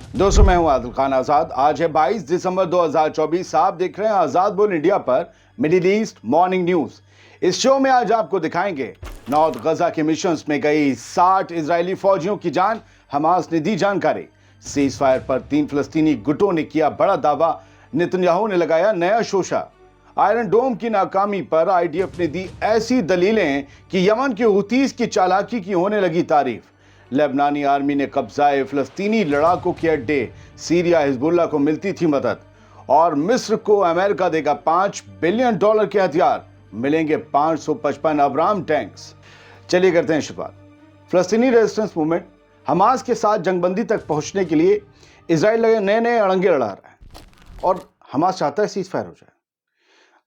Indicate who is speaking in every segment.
Speaker 1: दोस्तों मैं हूं आदिल खान आजाद। आज है 22 दिसंबर 2024। आप देख रहे हैं आजाद बोल इंडिया पर मिडिल ईस्ट मॉर्निंग न्यूज। इस शो में आज आपको दिखाएंगे नॉर्थ गजा के मिशंस में गई 60 इजरायली फौजियों की जान, हमास ने दी जानकारी। सीज फायर पर 3 फलस्तीनी गुटों ने किया बड़ा दावा, नेतन्याहू ने लगाया नया शोशा। आयरन डोम की नाकामी पर आईडीएफ ने दी ऐसी दलीलें कि यमन के हुतीस की चालाकी की होने लगी तारीफ। लेबनानी आर्मी ने कब्जाए फिलिस्तीनी लड़ाकों के अड्डे, सीरिया हिजबुल्लाह को मिलती थी मदद। और मिस्र को अमेरिका देगा $5 बिलियन के हथियार, मिलेंगे 555 अब्राम टैंक्स। चलिए करते हैं शुरुआत। फिलिस्तीनी रेजिस्टेंस मूवमेंट हमास के साथ जंगबंदी तक पहुंचने के लिए इजराइल लगे नए नए अड़ंगे लड़ा रहा है और हमास चाहता है सीज फायर हो जाए।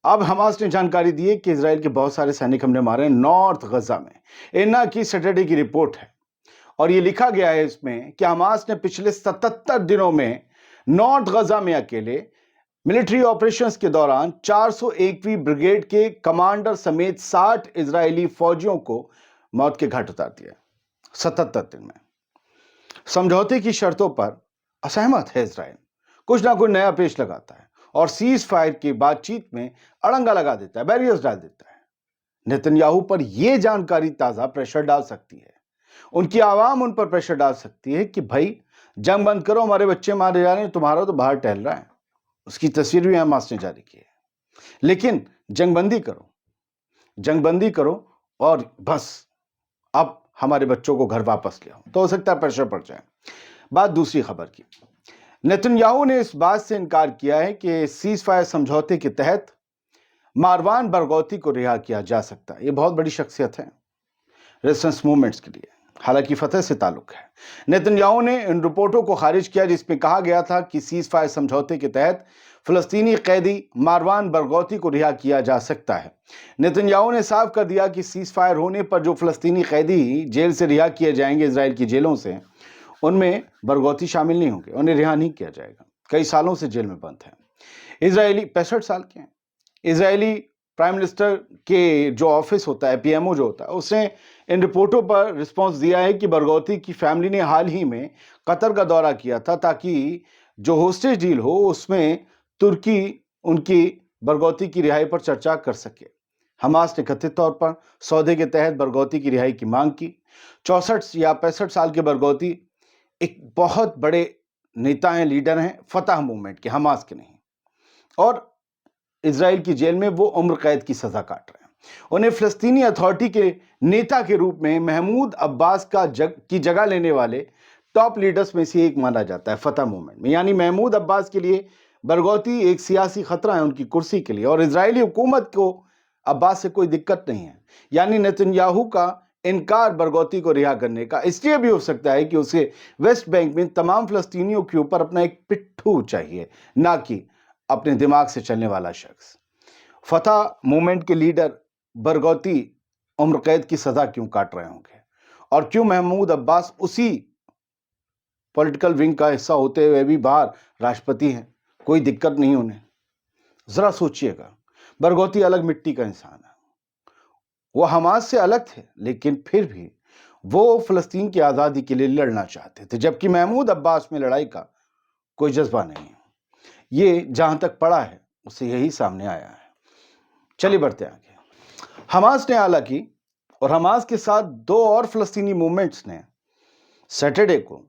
Speaker 1: अब हमास ने जानकारी दी है कि इजराइल के बहुत सारे सैनिक हमने मारे नॉर्थ गजा में। इन्ना की सैटरडे की रिपोर्ट है और ये लिखा गया है इसमें कि हमास ने पिछले 77 दिनों में नॉर्थ गजा में अकेले मिलिट्री ऑपरेशंस के दौरान 401वीं ब्रिगेड के कमांडर समेत 60 इजरायली फौजियों को मौत के घाट उतार दिया। 77 दिन में समझौते की शर्तों पर असहमत है इजराइल, कुछ ना कुछ नया पेश लगाता है और सीज फायर की बातचीत में अड़ंगा लगा देता है, बैरियर्स डाल देता है। नेतन्याहू पर यह जानकारी ताजा प्रेशर डाल सकती है, उनकी आवाम उन पर प्रेशर डाल सकती है कि भाई जंग बंद करो, हमारे बच्चे मारे जा रहे हैं, तुम्हारा तो बाहर टहल रहा है। उसकी तस्वीर भी हमास ने जारी की है। लेकिन जंगबंदी करो और बस अब हमारे बच्चों को घर वापस ले आओ, तो हो सकता है प्रेशर पड़ जाए। बात दूसरी खबर की। नेतन्याहू ने इस बात से इनकार किया है कि सीज फायर समझौते के तहत मारवान बरगौती को रिहा किया जा सकता है। यह बहुत बड़ी शख्सियत है रेजिस्टेंस मूवमेंट्स के लिए, हालांकि फतह से ताल्लुक है। नेतन्याहू ने इन रिपोर्टों को खारिज किया जिसमें कहा गया था कि सीज फायर समझौते के तहत फिलिस्तीनी कैदी मारवान बरगौती को रिहा किया जा सकता है। नेतन्याहू ने साफ कर दिया कि सीज फायर होने पर जो फिलिस्तीनी कैदी जेल से रिहा किए जाएंगे इजराइल की जेलों से, उनमें बरगौती शामिल नहीं होंगे, उन्हें रिहा नहीं किया जाएगा। कई सालों से जेल में बंद है। इजरायली 65 साल के हैं। इजरायली प्राइम मिनिस्टर के जो ऑफिस होता है, पीएमओ जो होता है, उसने इन रिपोर्टों पर रिस्पांस दिया है कि बरगौती की फैमिली ने हाल ही में कतर का दौरा किया था ताकि जो होस्टेज डील हो उसमें तुर्की उनकी बरगौती की रिहाई पर चर्चा कर सके। हमास ने कथित तौर पर सौदे के तहत बरगौती की रिहाई की मांग की। 64 या 65 साल के बरगौती एक बहुत बड़े नेता हैं, लीडर हैं फतह मूवमेंट के, हमास के नहीं। और इजराइल की जेल में वो उम्र कैद की सजा काट रहे हैं। उन्हें फिलिस्तीनी अथॉरिटी के नेता के रूप में महमूद अब्बास की जगह लेने वाले टॉप लीडर्स में से एक माना जाता है फतह मूवमेंट में। यानी महमूद अब्बास के लिए बरगौती एक सियासी खतरा है उनकी कुर्सी के लिए, और इजरायली हुकूमत को अब्बास से कोई दिक्कत नहीं है। यानी नेतन्याहू का इनकार बरगौती को रिहा करने का इसलिए भी हो सकता है कि उसे वेस्ट बैंक में तमाम फिलिस्तीनियों के ऊपर अपना एक पिट्ठू चाहिए, ना कि अपने दिमाग से चलने वाला शख्स। फतह मूवमेंट के लीडर बरगौती उम्र कैद की सजा क्यों काट रहे होंगे और क्यों महमूद अब्बास उसी पॉलिटिकल विंग का हिस्सा होते हुए भी बाहर राष्ट्रपति हैं, कोई दिक्कत नहीं उन्हें। जरा सोचिएगा, बरगौती अलग मिट्टी का इंसान है। वो हमास से अलग थे लेकिन फिर भी वो फिलिस्तीन की आजादी के लिए लड़ना चाहते थे, जबकि महमूद अब्बास में लड़ाई का कोई जज्बा नहीं है। ये जहां तक पड़ा है उससे यही सामने आया है। चलिए बढ़ते आगे। हमास ने हालांकि और हमास के साथ दो और फिलिस्तीनी मूवमेंट्स ने सैटरडे को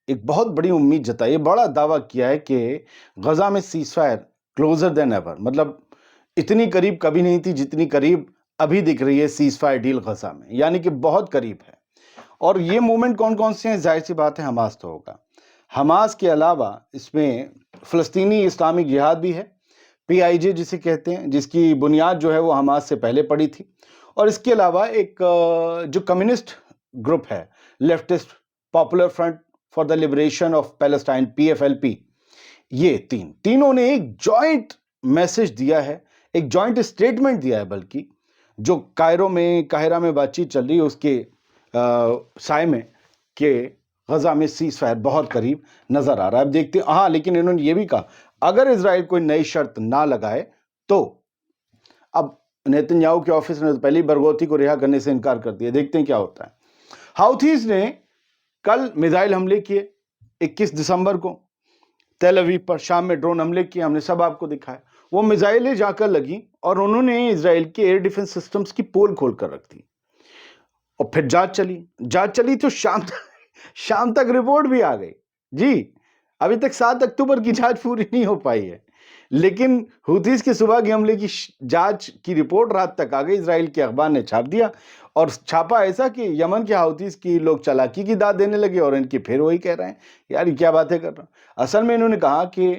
Speaker 1: एक बहुत बड़ी उम्मीद जताई, बड़ा दावा किया है कि गजा में cease fire closure then ever, मतलब इतनी करीब कभी नहीं थी जितनी करीब अभी दिख रही है सीज फायर डील गजा में, यानी कि बहुत करीब है। और ये मूवमेंट कौन कौन से हैं? जाहिर सी बात है हमास तो होगा। हमास के अलावा इसमें फिलिस्तीनी इस्लामिक जिहाद भी है, पीआईजे जिसे कहते हैं, जिसकी बुनियाद जो है वो हमास से पहले पड़ी थी। और इसके अलावा एक जो कम्युनिस्ट ग्रुप है, leftist popular front for the liberation of Palestine, PFLP, ये तीनों ने एक जॉइंट मैसेज दिया है, एक जॉइंट स्टेटमेंट दिया है, बल्कि जो काहिरा में बातचीत चल रही है उसके साए में कि गजा में सीज फायर बहुत करीब नजर आ रहा है। अब देखते हैं। हाँ, लेकिन इन्होंने ये भी कहा अगर इजराइल कोई नई शर्त ना लगाए तो। अब नेतन्याहू के ऑफिस ने तो पहले ही बरगौती को रिहा करने से इनकार कर दिया, देखते हैं क्या होता है। हाउथीज ने कल मिसाइल हमले किए 21 दिसंबर को तेल अवीव पर शाम में ड्रोन हमले किए, हमने सब आपको दिखाया। वो मिसाइलें जाकर लगी और उन्होंने इजराइल के एयर डिफेंस सिस्टम्स की पोल खोल कर रख दी। और फिर जांच चली तो शाम तक रिपोर्ट भी आ गई जी। अभी तक 7 अक्टूबर की जांच पूरी नहीं हो पाई है, लेकिन हुतीस के सुबह के हमले की जांच की रिपोर्ट रात तक आ गई। इजराइल के अखबार ने छाप दिया, और छापा ऐसा कि यमन के हाउतीस की लोग चालाकी की दाद देने लगे, और इनकी फिर वही कह रहे हैं, यार ये क्या बातें कर रहे हैं। असल में इन्होंने कहा कि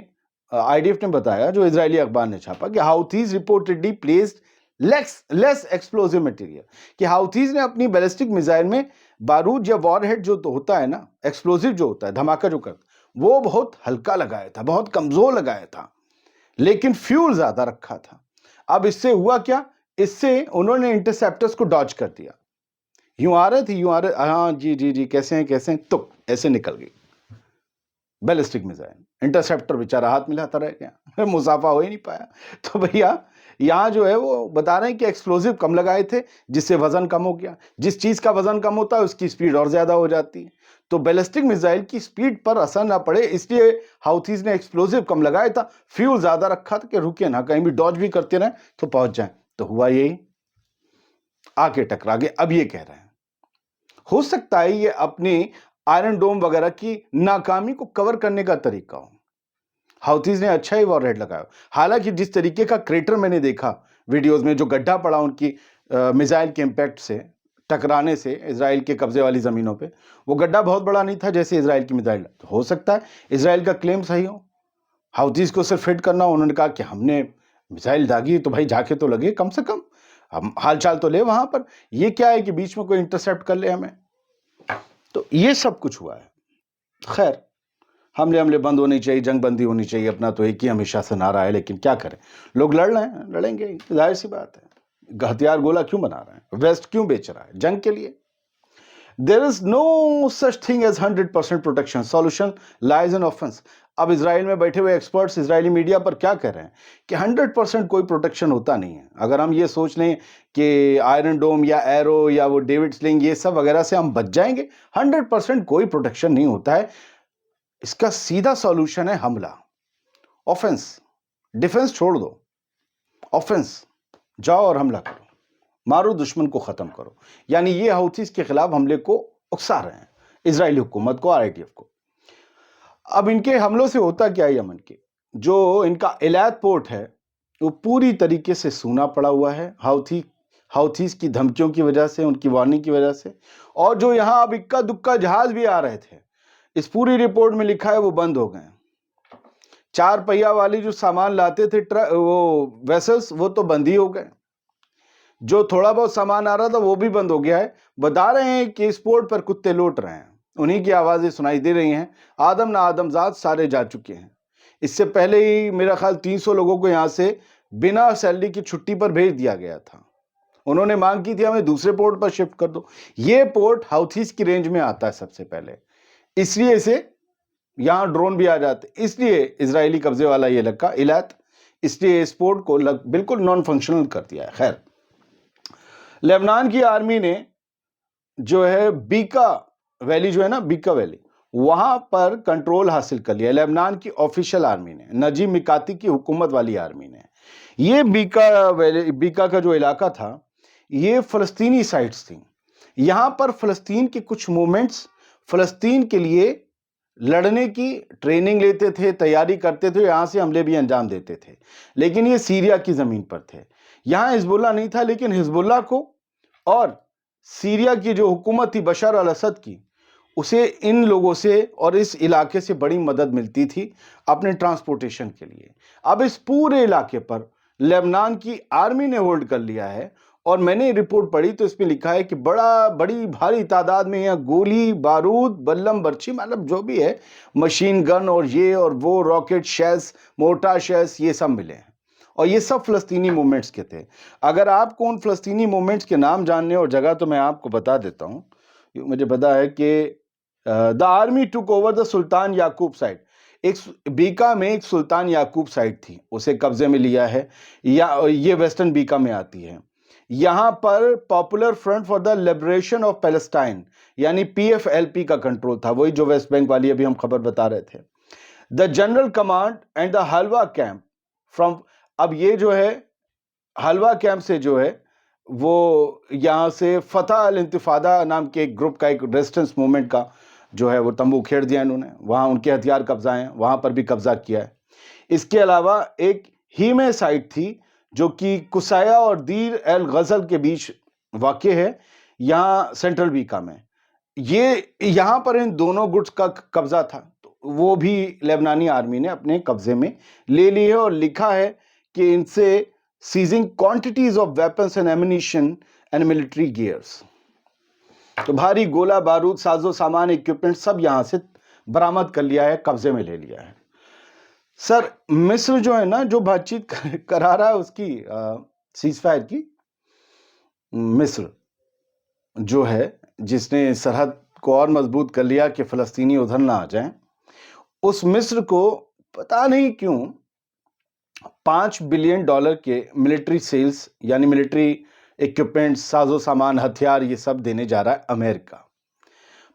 Speaker 1: आईडीएफ ने बताया, जो इजरायली अखबार ने छापा, कि Houthis reportedly placed less explosive material, कि हाउथीज ने अपनी बैलिस्टिक मिसाइल में बारूद या वॉरहेड जो तो होता है ना, एक्सप्लोजिव जो होता है, धमाका जो करता, वो बहुत हल्का लगाया था, बहुत कमजोर लगाया था, लेकिन फ्यूल ज्यादा रखा था। अब इससे हुआ क्या, इससे उन्होंने इंटरसेप्टर्स को डॉज कर दिया। यूं आ रहे थे, हाँ जी कैसे हैं, तो ऐसे निकल गई बैलिस्टिक मिसाइल। इंटरसेप्टर बेचारा हाथ मिलाता रह गया, मुसाफा हो ही नहीं पाया। तो भैया यहाँ जो है वो बता रहे हैं कि एक्सप्लोजिव कम लगाए थे, जिससे वजन कम हो गया। जिस चीज का वजन कम होता है उसकी स्पीड और ज्यादा हो जाती है, तो बैलिस्टिक मिसाइल की स्पीड पर असर ना पड़े, इसलिए हाउथीज ने एक्सप्लोजिव कम लगाया था, फ्यूल ज्यादा रखा था कि रुके ना, कहीं भी डॉज भी करते रहे तो पहुंच जाए। तो हुआ यही, आके टकरा गए। अब ये कह रहे हैं हो सकता है ये अपनी आयरन डोम वगैरह की नाकामी को कवर करने का तरीका हो। हाउथीज ने अच्छा ही वॉरहेड लगाया। हालांकि जिस तरीके का क्रेटर मैंने देखा वीडियोस में, जो गड्ढा पड़ा उनकी मिसाइल के इंपैक्ट से, टकराने से इजराइल के कब्जे वाली जमीनों पे, वो गड्ढा बहुत बड़ा नहीं था जैसे इजराइल की मिसाइल। तो हो सकता है इजराइल का क्लेम सही हो, हाउथीज को सिर्फ हिट करना। उन्होंने कहा कि हमने मिसाइल दागी तो भाई जाके तो लगे, कम से कम हम हालचाल तो ले वहां पर। ये क्या है कि बीच में कोई इंटरसेप्ट कर ले हमें। तो ये सब कुछ हुआ है। खैर, हमले बंद होनी चाहिए, जंग बंदी होनी चाहिए, अपना तो एक ही हमेशा से नारा है, लेकिन क्या करें, लोग लड़ रहे हैं, लड़ेंगे, जाहिर सी बात है। हथियार गोला क्यों बना रहे हैं, वेस्ट क्यों बेच रहा है जंग के लिए। There is no such thing as 100% protection, solution lies in offence. अब इजराइल में बैठे हुए एक्सपर्ट्स इजरायली मीडिया पर क्या कह रहे हैं कि 100% कोई प्रोटेक्शन होता नहीं है। अगर हम ये सोच लें कि आयरन डोम या एरो या वो डेविड स्लिंग ये सब वगैरह से हम बच जाएंगे, 100% कोई प्रोटेक्शन नहीं होता है। इसका सीधा सॉल्यूशन है हमला, ऑफेंस। डिफेंस छोड़ दो, ऑफेंस, जाओ और हमला करो, मारो, दुश्मन को खत्म करो। यानी ये हाउथीज के खिलाफ हमले को उकसा रहे हैं इजरायली हुकूमत को, आरआईटीएफ को। अब इनके हमलों से होता क्या है, यमन के जो इनका इलाद पोर्ट है वो पूरी तरीके से सूना पड़ा हुआ है हाउथीज की धमकियों की वजह से, उनकी वार्निंग की वजह से। और जो यहां अब इक्का दुक्का जहाज भी आ रहे थे, इस पूरी रिपोर्ट में लिखा है वो बंद हो गए। 4 पहिया वाली जो सामान लाते थे वो वेसल्स, वो तो बंद ही हो गए। जो थोड़ा बहुत सामान आ रहा था वो भी बंद हो गया है। बता रहे हैं कि इस पोर्ट पर कुत्ते लौट रहे हैं, उन्हीं की आवाजें सुनाई दे रही हैं। आदम ना आदमजात सारे जा चुके हैं। इससे पहले ही मेरा ख्याल 300 लोगों को यहां से बिना सैलरी की छुट्टी पर भेज दिया गया था। उन्होंने मांग की थी हमें दूसरे पोर्ट पर शिफ्ट कर दो। ये पोर्ट हाउथीज की रेंज में आता है सबसे पहले, इसलिए इसे यहां ड्रोन भी आ जाते, इसलिए इजरायली कब्जे वाला ये लगा इलात, इसलिए इस पोर्ट को बिल्कुल नॉन फंक्शनल कर दिया है। खैर, लेबनान की आर्मी ने जो है बीका वैली जो है ना, बीका वैली, वहां पर कंट्रोल हासिल कर लिया लेबनान की ऑफिशियल आर्मी ने, नजीब मिकाती की हुकूमत वाली आर्मी ने। ये बीका वैली, बीका का जो इलाका था, ये फलस्तीनी साइट्स थी। यहां पर फलस्तीन के कुछ मूवमेंट्स फलस्तीन के लिए लड़ने की ट्रेनिंग लेते थे, तैयारी करते थे, यहां से हमले भी अंजाम देते थे। लेकिन ये सीरिया की जमीन पर थे, यहां हिजबुल्लाह नहीं था। लेकिन हिजबुल्लाह को और सीरिया की जो हुकूमत थी बशर अल असद की, उसे इन लोगों से और इस इलाके से बड़ी मदद मिलती थी अपने ट्रांसपोर्टेशन के लिए। अब इस पूरे इलाके पर लेबनान की आर्मी ने होल्ड कर लिया है। और मैंने रिपोर्ट पढ़ी तो इसमें लिखा है कि बड़ी भारी तादाद में यहाँ गोली बारूद बल्लम बर्छी, मतलब जो भी है, मशीन गन और ये और वो, रॉकेट शेल्स, मोर्टार शेल्स, ये सब मिले हैं। और ये सब फलस्तीनी मूवमेंट्स के थे। अगर आपको उन फलस्तीनी मूवमेंट्स के नाम जानने और जगह, तो मैं आपको बता देता हूँ। मुझे पता है कि the army took over the sultan Yakub site. एक बीका में एक सुल्तान याकूब साइट थी, उसे कब्जे में लिया है, या ये वेस्टर्न बीका में आती है। یہاں پر Popular Front for the Liberation of Palestine یعنی PFLP کا کنٹرول تھا، وہی جو ویسٹ بینک والی ابھی ہم خبر بتا رہے تھے. The general command and the halwa camp from, اب یہ جو ہے حلوہ کیمپ سے جو ہے وہ یہاں سے فتح الانتفاضہ نام کے ایک گروپ کا، ایک ریزسٹنس موومنٹ کا جو ہے وہ تمبو کھیڑ دیا انہوں نے، وہاں ان کے ہتھیار قبضہ ہیں، وہاں پر بھی قبضہ کیا ہے. اس کے علاوہ ایک ہیمے سائٹ تھی جو کہ قصیہ اور دیر الغزل کے بیچ واقع ہے، یہاں سینٹرل بیکا میں. یہ یہاں پر ان دونوں گٹس کا قبضہ تھا، وہ بھی لیبنانی آرمی نے اپنے قبضے میں لے لی ہے، اور لکھا ہے کہ ان سے seizing quantities of weapons and ammunition and military gears, تو بھاری گولہ بارود، ساز و سامان، اکوپمنٹ سب یہاں سے برآمد کر لیا ہے، قبضے میں لے لیا ہے. سر مصر جو ہے نا، جو بات چیت کرا رہا ہے اس کی سیز فائر کی، مصر جو ہے جس نے سرحد کو اور مضبوط کر لیا کہ فلسطینی ادھر نہ آ جائیں، اس مصر کو پتہ نہیں کیوں $5 بلین کے ملٹری سیلز یعنی ملٹری اکوپمنٹ، ساز و سامان، ہتھیار، یہ سب دینے جا رہا ہے امریکہ،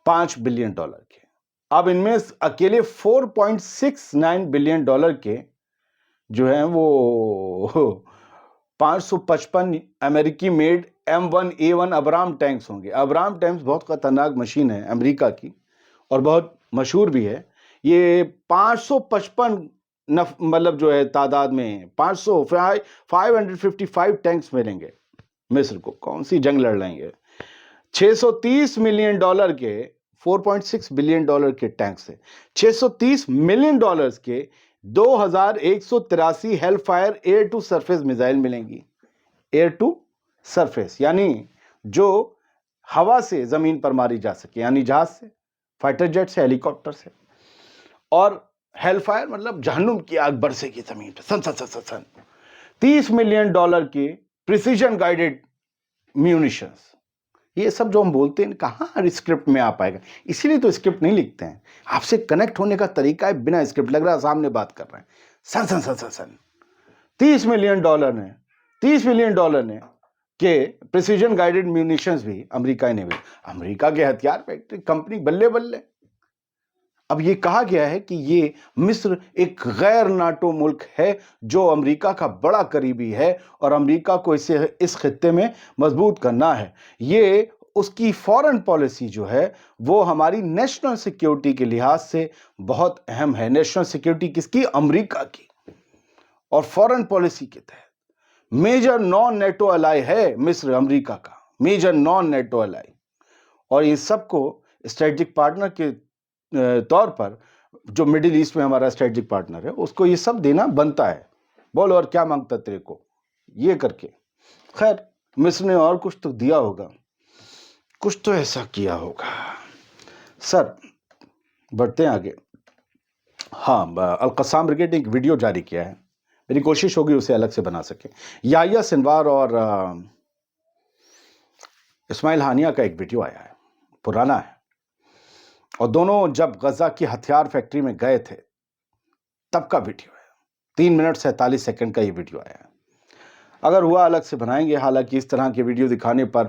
Speaker 1: $5 بلین کے. اب ان میں اکیلے $4.69 بلین کے جو ہیں وہ 555 امریکی میڈ M1A1 ابرام ٹینکس ہوں گے. ابرام ٹینکس بہت خطرناک مشین ہے امریکہ کی اور بہت مشہور بھی ہے. یہ 555 مطلب جو ہے تعداد میں 555 ٹینکس ملیں گے مصر کو، کون سی جنگ لڑ لیں گے. $630 ملین کے 4.6 بلین کے ٹینکس ہے. $630 ملین کے 2183 Hellfire air to surface missile ملیں گی. ایئر ٹو سرفیس یعنی جو ہوا سے زمین پر ماری جا سکے، یعنی جہاز سے، فائٹر جیٹ سے، ہیلی کاپٹر سے. اور ہیل فائر مطلب جہنم کی آگ برسے گی زمین پر، سن سن سن سن. $30 ملین کی پریسیجن گائیڈڈ میونیشنز. یہ سب جو ہم بولتے ہیں کہاں اسکرپٹ میں آ پائے گا، اسی لیے تو اسکرپٹ نہیں لکھتے ہیں. آپ سے کنیکٹ ہونے کا طریقہ ہے بنا اسکرپٹ، لگ رہا ہے سامنے بات کر رہے ہیں، سن سن سن سن سن. $30 ملین نے کہ پریسیجن گائیڈڈ میونیشنز بھی امریکہ نے بھی. امریکہ کے ہتھیار فیکٹری کمپنی بلے بلے. اب یہ کہا گیا ہے کہ یہ مصر ایک غیر ناٹو ملک ہے جو امریکہ کا بڑا قریبی ہے اور امریکہ کو اسے اس خطے میں مضبوط کرنا ہے. یہ اس کی فورن پالیسی جو ہے وہ ہماری نیشنل سیکیورٹی کے لحاظ سے بہت اہم ہے. نیشنل سیکیورٹی کس کی؟ امریکہ کی. اور فورن پالیسی کے تحت میجر نان نیٹو الائی ہے مصر، امریکہ کا میجر نان نیٹو الائی. اور یہ سب کو اسٹریٹجک پارٹنر کے طور پر، جو مڈل ایسٹ میں ہمارا اسٹریٹجک پارٹنر ہے، اس کو یہ سب دینا بنتا ہے. بولو اور کیا مانگتا تیرے کو، یہ کر کے. خیر مصر نے اور کچھ تو دیا ہوگا، کچھ تو ایسا کیا ہوگا. سر بڑھتے ہیں آگے. ہاں، القسام بریگیڈ نے ایک ویڈیو جاری کیا ہے، میری کوشش ہوگی اسے الگ سے بنا سکے. یحییٰ سنوار اور اسماعیل ہانیہ کا ایک ویڈیو آیا ہے، پرانا ہے، اور دونوں جب غزہ کی ہتھیار فیکٹری میں گئے تھے تب کا ویڈیو ہے. 3 منٹ 47 سیکنڈ کا یہ ویڈیو آیا ہے. اگر ہوا الگ سے بنائیں گے، حالانکہ اس طرح کے ویڈیو دکھانے پر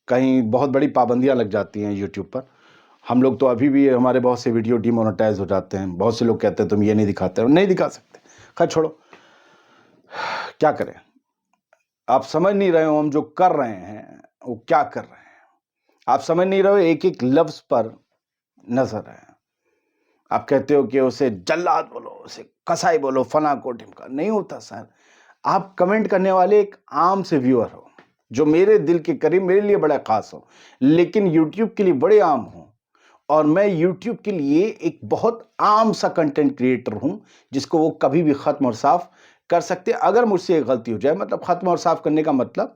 Speaker 1: کہیں بہت بڑی پابندیاں لگ جاتی ہیں یوٹیوب پر. ہم لوگ تو ابھی بھی ہمارے بہت سے ویڈیو ڈی مونیٹائز ہو جاتے ہیں. بہت سے لوگ کہتے ہیں تم یہ نہیں دکھاتے، نہیں دکھا سکتے. خیر چھوڑو، کیا کریں. آپ سمجھ نہیں رہے ہو ہم جو کر رہے ہیں وہ کیا کر رہے ہیں. آپ سمجھ نہیں رہے، ایک ایک لفظ پر نظر ہے. آپ کہتے ہو کہ اسے جلاد بولو، اسے قصائی بولو، فلاں کو ڈھمکا. نہیں ہوتا سر. آپ کمنٹ کرنے والے ایک عام سے ویور ہو جو میرے دل کے قریب، میرے لیے بڑا خاص ہو، لیکن یوٹیوب کے لیے بڑے عام ہوں. اور میں یوٹیوب کے لیے ایک بہت عام سا کنٹینٹ کریٹر ہوں جس کو وہ کبھی بھی ختم اور صاف کر سکتے. اگر مجھ سے ایک غلطی ہو جائے، مطلب ختم اور صاف کرنے کا مطلب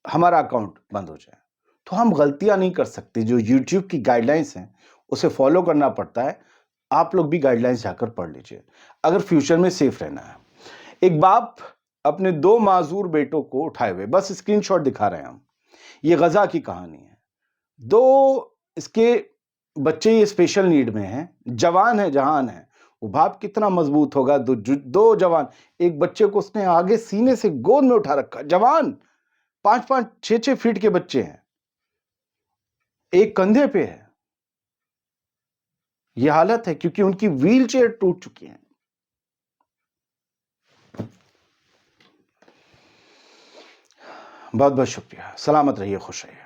Speaker 1: ہمارا اکاؤنٹ بند ہو جائے، تو ہم غلطیاں نہیں کر سکتے. جو یوٹیوب کی گائیڈ لائنس ہیں اسے فالو کرنا پڑتا ہے. آپ لوگ بھی گائیڈ لائنس جا کر پڑھ لیجئے اگر فیوچر میں سیف رہنا ہے. ایک باپ اپنے 2 معذور بیٹوں کو اٹھائے ہوئے، بس اسکرین شاٹ دکھا رہے ہیں ہم، یہ غزہ کی کہانی ہے. 2 اس کے بچے یہ اسپیشل نیڈ میں ہیں، جوان ہیں، جہان ہیں. وہ باپ کتنا مضبوط ہوگا. 2 جوان، ایک بچے کو اس نے آگے سینے سے گود میں اٹھا رکھا، جوان. 5-5, 6-6 फीट के बच्चे हैं, एक कंधे पे है। ये हालत है क्योंकि उनकी व्हील चेयर टूट चुकी है। बहुत बहुत शुक्रिया, सलामत रहिए, खुश रहिए।